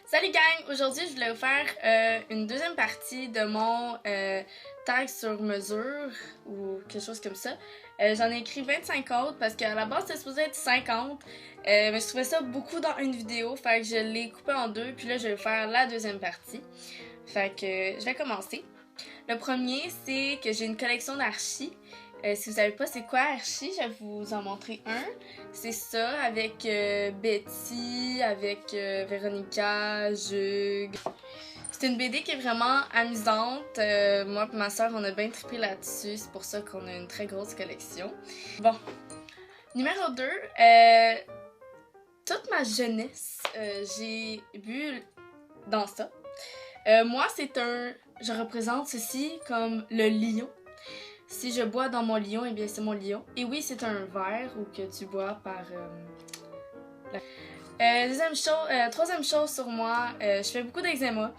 Salut gang! Aujourd'hui, je voulais vous faire une deuxième partie de mon tag sur mesure ou quelque chose comme ça. J'en ai écrit 25 autres parce qu'à la base, c'était supposé être 50. Mais je trouvais ça beaucoup dans une vidéo, fait que je l'ai coupé en deux, puis là, je vais faire la deuxième partie. Fait que je vais commencer. Le premier, c'est que j'ai une collection d'archis. Si vous savez pas c'est quoi Archie, je vais vous en montrer un. C'est ça, avec Betty, avec Véronica, Jugue. C'est une BD qui est vraiment amusante. Moi et ma soeur, on a bien trippé là-dessus. C'est pour ça qu'on a une très grosse collection. Bon, numéro 2. Toute ma jeunesse, j'ai bu dans ça. Moi, je représente ceci comme le lion. Si je bois dans mon lion, eh bien c'est mon lion. Et oui, c'est un verre ou que tu bois par... troisième chose sur moi, je fais beaucoup d'eczéma.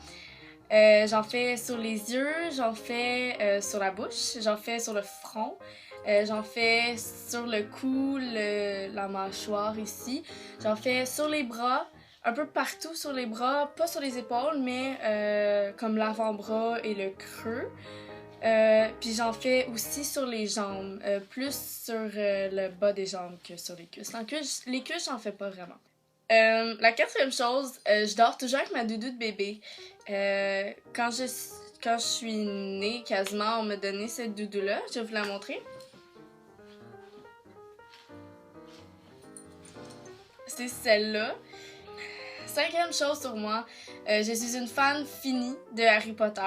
J'en fais sur les yeux, j'en fais sur la bouche, j'en fais sur le front, j'en fais sur le cou, la mâchoire ici. J'en fais sur les bras, un peu partout sur les bras, pas sur les épaules, mais comme l'avant-bras et le creux. Puis j'en fais aussi sur les jambes, plus sur le bas des jambes que sur les cuisses. Les cuisses, j'en fais pas vraiment. La quatrième chose, je dors toujours avec ma doudou de bébé. Quand je suis née, quasiment, on m'a donné cette doudou-là. Je vais vous la montrer. C'est celle-là. Cinquième chose sur moi, je suis une fan finie de Harry Potter.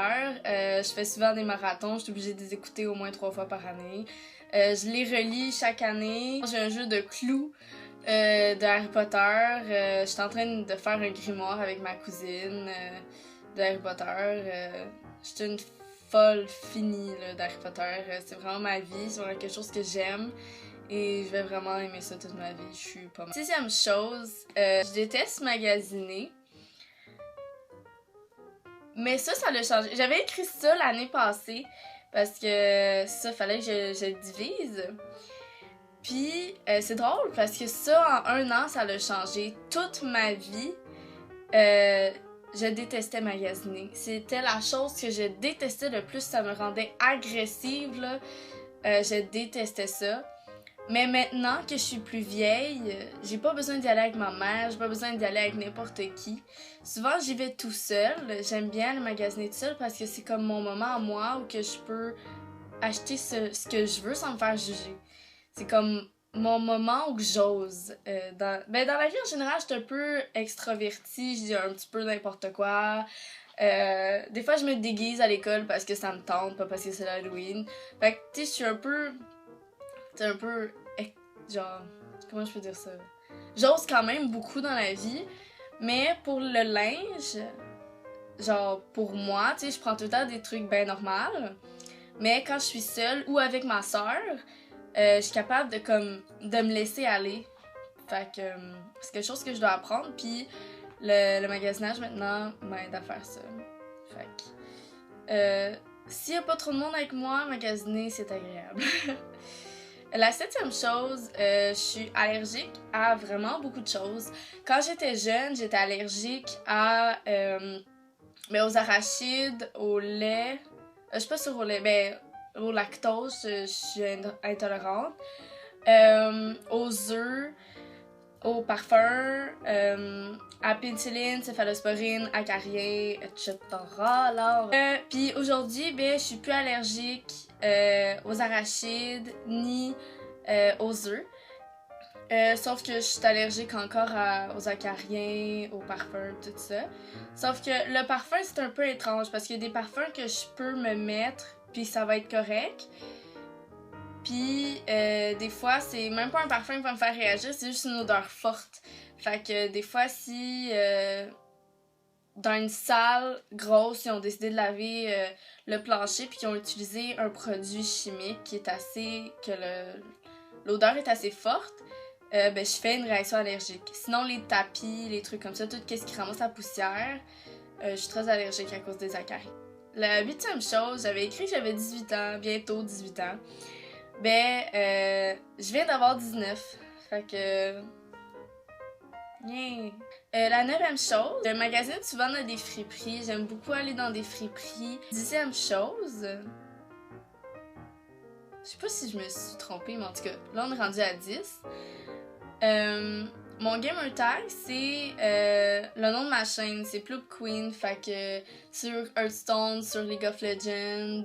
Je fais souvent des marathons, je suis obligée de les écouter au moins 3 fois par année. Je les relis chaque année. J'ai un jeu de clous de Harry Potter. Je suis en train de faire un grimoire avec ma cousine de Harry Potter. Je suis une folle finie d'Harry Potter. C'est vraiment ma vie, c'est vraiment quelque chose que j'aime. Et je vais vraiment aimer ça toute ma vie. Je suis pas mal. Sixième chose, je déteste magasiner. Mais ça l'a changé. J'avais écrit ça l'année passée parce que ça, fallait que je le divise. Puis c'est drôle parce que ça, en un an, ça l'a changé. Toute ma vie, je détestais magasiner. C'était la chose que je détestais le plus. Ça me rendait agressive, là. Je détestais ça. Mais maintenant que je suis plus vieille, j'ai pas besoin d'y aller avec ma mère, j'ai pas besoin d'y aller avec n'importe qui. Souvent, j'y vais tout seul. J'aime bien aller magasiner tout seul parce que c'est comme mon moment à moi où que je peux acheter ce que je veux sans me faire juger. C'est comme mon moment où j'ose. Dans la vie, en général, je suis un peu extravertie, je dis un petit peu n'importe quoi. Des fois, je me déguise à l'école parce que ça me tente, pas parce que c'est l'Halloween. Fait que, tu sais, je suis un peu... C'est un peu... genre... Comment je peux dire ça? J'ose quand même beaucoup dans la vie, mais pour le linge, genre pour moi, tu sais, je prends tout le temps des trucs bien normaux, mais quand je suis seule ou avec ma soeur, je suis capable de me laisser aller. Fait que c'est quelque chose que je dois apprendre, puis le magasinage maintenant m'aide à faire ça. Fait que... s'il y a pas trop de monde avec moi, magasiner, c'est agréable. La septième chose, je suis allergique à vraiment beaucoup de choses. Quand j'étais jeune, j'étais allergique aux arachides, au lait. Je suis pas sûre au lait, mais au lactose, je suis intolérante. Aux œufs, au parfum, à pénicilline, céphalosporine, acarien, etc. Alors, puis aujourd'hui, je suis plus allergique aux arachides ni aux œufs. Sauf que je suis allergique encore aux acariens, aux parfums, tout ça. Sauf que le parfum, c'est un peu étrange parce qu'il y a des parfums que je peux me mettre puis ça va être correct. Puis des fois, c'est même pas un parfum qui va me faire réagir, c'est juste une odeur forte. Fait que des fois, si dans une salle grosse, ils ont décidé de laver le plancher puis qu'ils ont utilisé un produit chimique qui est assez... que l'odeur est assez forte, je fais une réaction allergique. Sinon, les tapis, les trucs comme ça, tout ce qui ramasse la poussière, je suis très allergique à cause des acaries. La huitième chose, j'avais écrit que j'avais 18 ans, bientôt 18 ans. Je viens d'avoir 19. Fait que... Yeah. La 9e chose, je magasine souvent dans des friperies. J'aime beaucoup aller dans des friperies. 10e chose, je sais pas si je me suis trompée, mais en tout cas, là on est rendu à 10. Mon gamer tag, c'est le nom de ma chaîne, c'est Ploop Queen. Fait que sur Hearthstone, sur League of Legends,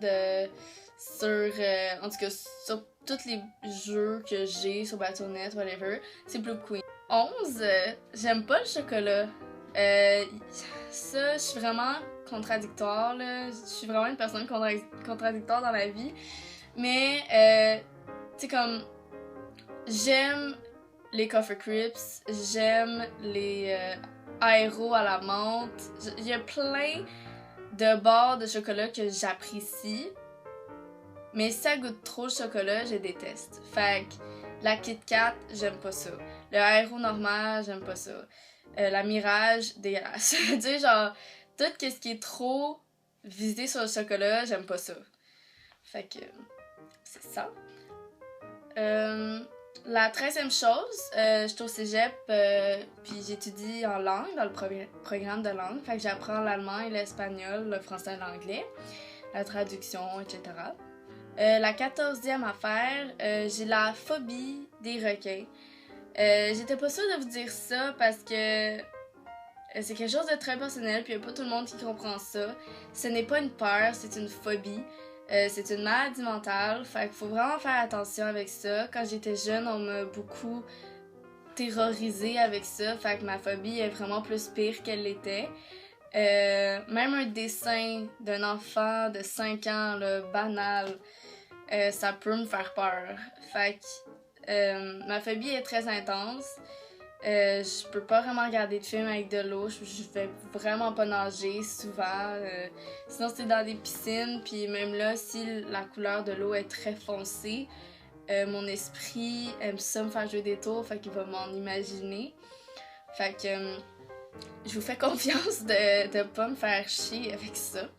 en tout cas, sur tous les jeux que j'ai, sur Battle.net, whatever, c'est Ploop Queen. 11, j'aime pas le chocolat. Ça, je suis vraiment contradictoire, là. Je suis vraiment une personne contradictoire dans la vie. Mais, tu sais, comme, j'aime les Coffee Crips, j'aime les aéros à la menthe. Il y a plein de barres de chocolat que j'apprécie. Mais si ça goûte trop le chocolat, je déteste. Fait que la Kit Kat, j'aime pas ça. Le aéro normal, j'aime pas ça. La Mirage, dégueulasse. Tu sais, genre, tout ce qui est trop visé sur le chocolat, j'aime pas ça. Fait que, c'est ça. La 13e chose, je suis au cégep, puis j'étudie en langue, dans le programme de langue. Fait que j'apprends l'allemand et l'espagnol, le français et l'anglais, la traduction, etc. La 14e affaire, j'ai la phobie des requins. J'étais pas sûre de vous dire ça parce que c'est quelque chose de très personnel, puis il n'y a pas tout le monde qui comprend ça. Ce n'est pas une peur, c'est une phobie. C'est une maladie mentale, fait qu'il faut vraiment faire attention avec ça. Quand j'étais jeune, on m'a beaucoup terrorisée avec ça, fait que ma phobie est vraiment plus pire qu'elle l'était. Même un dessin d'un enfant de 5 ans, là, banal, ça peut me faire peur. Fait que ma phobie est très intense. Je peux pas vraiment regarder de films avec de l'eau. Je vais vraiment pas nager souvent. Sinon, c'est dans des piscines. Puis même là, si la couleur de l'eau est très foncée, mon esprit aime ça me faire jouer des tours. Fait qu'il va m'en imaginer. Fait que je vous fais confiance de pas me faire chier avec ça.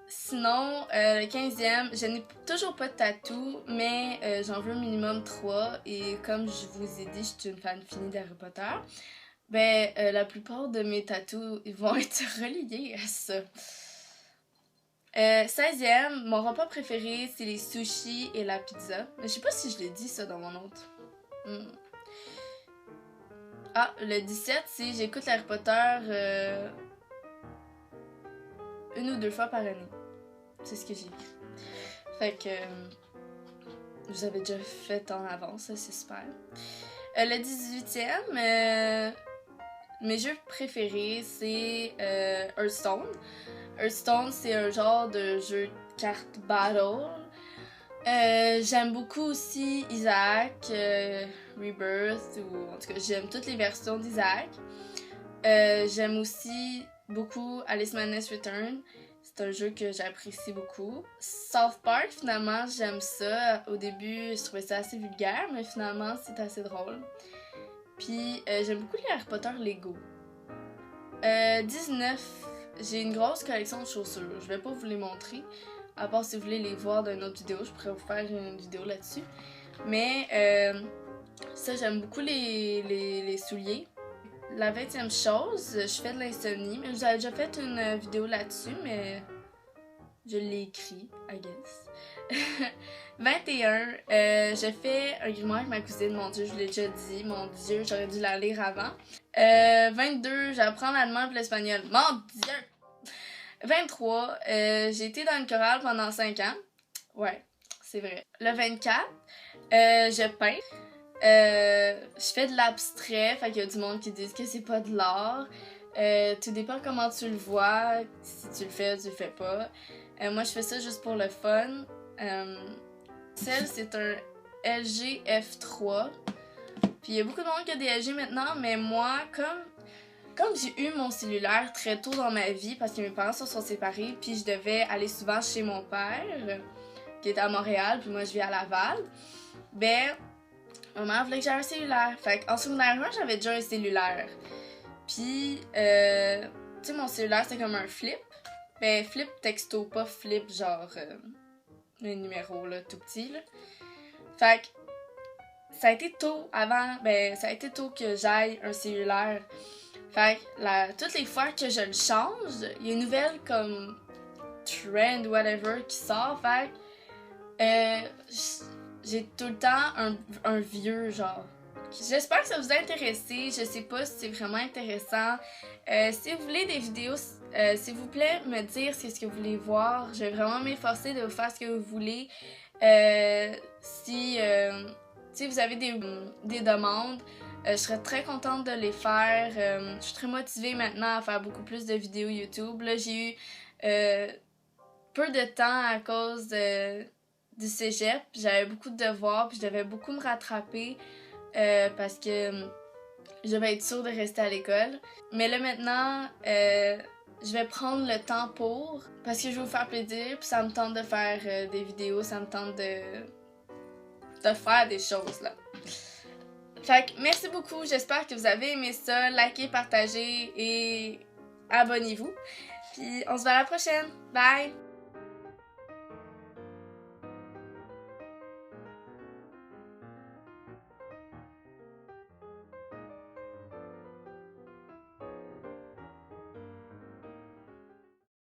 Sinon, le 15e, je n'ai toujours pas de tatou, mais j'en veux au minimum 3. Et comme je vous ai dit, je suis une fan finie d'Harry Potter. Ben, la plupart de mes tatous ils vont être reliés à ça. 16e, mon repas préféré, c'est les sushis et la pizza. Mais je sais pas si je l'ai dit ça dans mon autre. Ah, le 17, c'est j'écoute Harry Potter 1 ou 2 fois par année. C'est ce que j'ai écrit. Fait que vous avez déjà fait en avance, c'est super. Le 18e, mes jeux préférés, c'est Hearthstone. Hearthstone, c'est un genre de jeu de cartes battle. J'aime beaucoup aussi Isaac, Rebirth, ou en tout cas, j'aime toutes les versions d'Isaac. J'aime aussi beaucoup Alice Madness Return. C'est un jeu que j'apprécie beaucoup. South Park, finalement, j'aime ça. Au début, je trouvais ça assez vulgaire, mais finalement, c'est assez drôle. Puis, j'aime beaucoup les Harry Potter Lego. 19, j'ai une grosse collection de chaussures. Je vais pas vous les montrer, à part si vous voulez les voir dans une autre vidéo. Je pourrais vous faire une vidéo là-dessus. Mais, ça, j'aime beaucoup les souliers. La 20e chose, je fais de l'insomnie, mais j'avais déjà fait une vidéo là-dessus, mais je l'ai écrit, I guess. 21, je fais un grimoire avec ma cousine, mon Dieu, je vous l'ai déjà dit, mon Dieu, j'aurais dû la lire avant. 22, j'apprends l'allemand et l'espagnol, mon Dieu! 23, j'ai été dans une chorale pendant 5 ans, ouais, c'est vrai. Le 24, je peins. Je fais de l'abstrait, fait qu'il y a du monde qui disent que c'est pas de l'art. Tout dépend comment tu le vois, si tu le fais ou tu le fais pas. Moi, je fais ça juste pour le fun. Celle, c'est un LG F3. Puis il y a beaucoup de monde qui a des LG maintenant, mais moi, comme j'ai eu mon cellulaire très tôt dans ma vie, parce que mes parents se sont séparés, puis je devais aller souvent chez mon père, qui était à Montréal, puis moi je vis à Laval, ben... Maman voulait que j'aie un cellulaire. Fait qu'en secondaire 1, j'avais déjà un cellulaire. Puis, tu sais, mon cellulaire, c'était comme un flip. Ben, flip texto, pas flip genre le numéro, là, tout petit, là. Fait que ça a été tôt avant, ça a été tôt que j'aille un cellulaire. Fait que toutes les fois que je le change, il y a une nouvelle comme trend, whatever, qui sort. Fait que j'ai tout le temps un vieux genre. J'espère que ça vous a intéressé. Je sais pas si c'est vraiment intéressant. Si vous voulez des vidéos, s'il vous plaît, me dire ce que vous voulez voir. Je vais vraiment m'efforcer de vous faire ce que vous voulez. Si vous avez des demandes, je serais très contente de les faire. Je suis très motivée maintenant à faire beaucoup plus de vidéos YouTube. Là, j'ai eu peu de temps à cause du cégep. J'avais beaucoup de devoirs, puis je devais beaucoup me rattraper parce que je devais être sûre de rester à l'école. Mais là maintenant, je vais prendre le temps parce que je veux vous faire plaisir, puis ça me tente de faire des vidéos, ça me tente de faire des choses là. Fait que merci beaucoup, j'espère que vous avez aimé ça. Likez, partagez et abonnez-vous. Puis on se voit à la prochaine. Bye!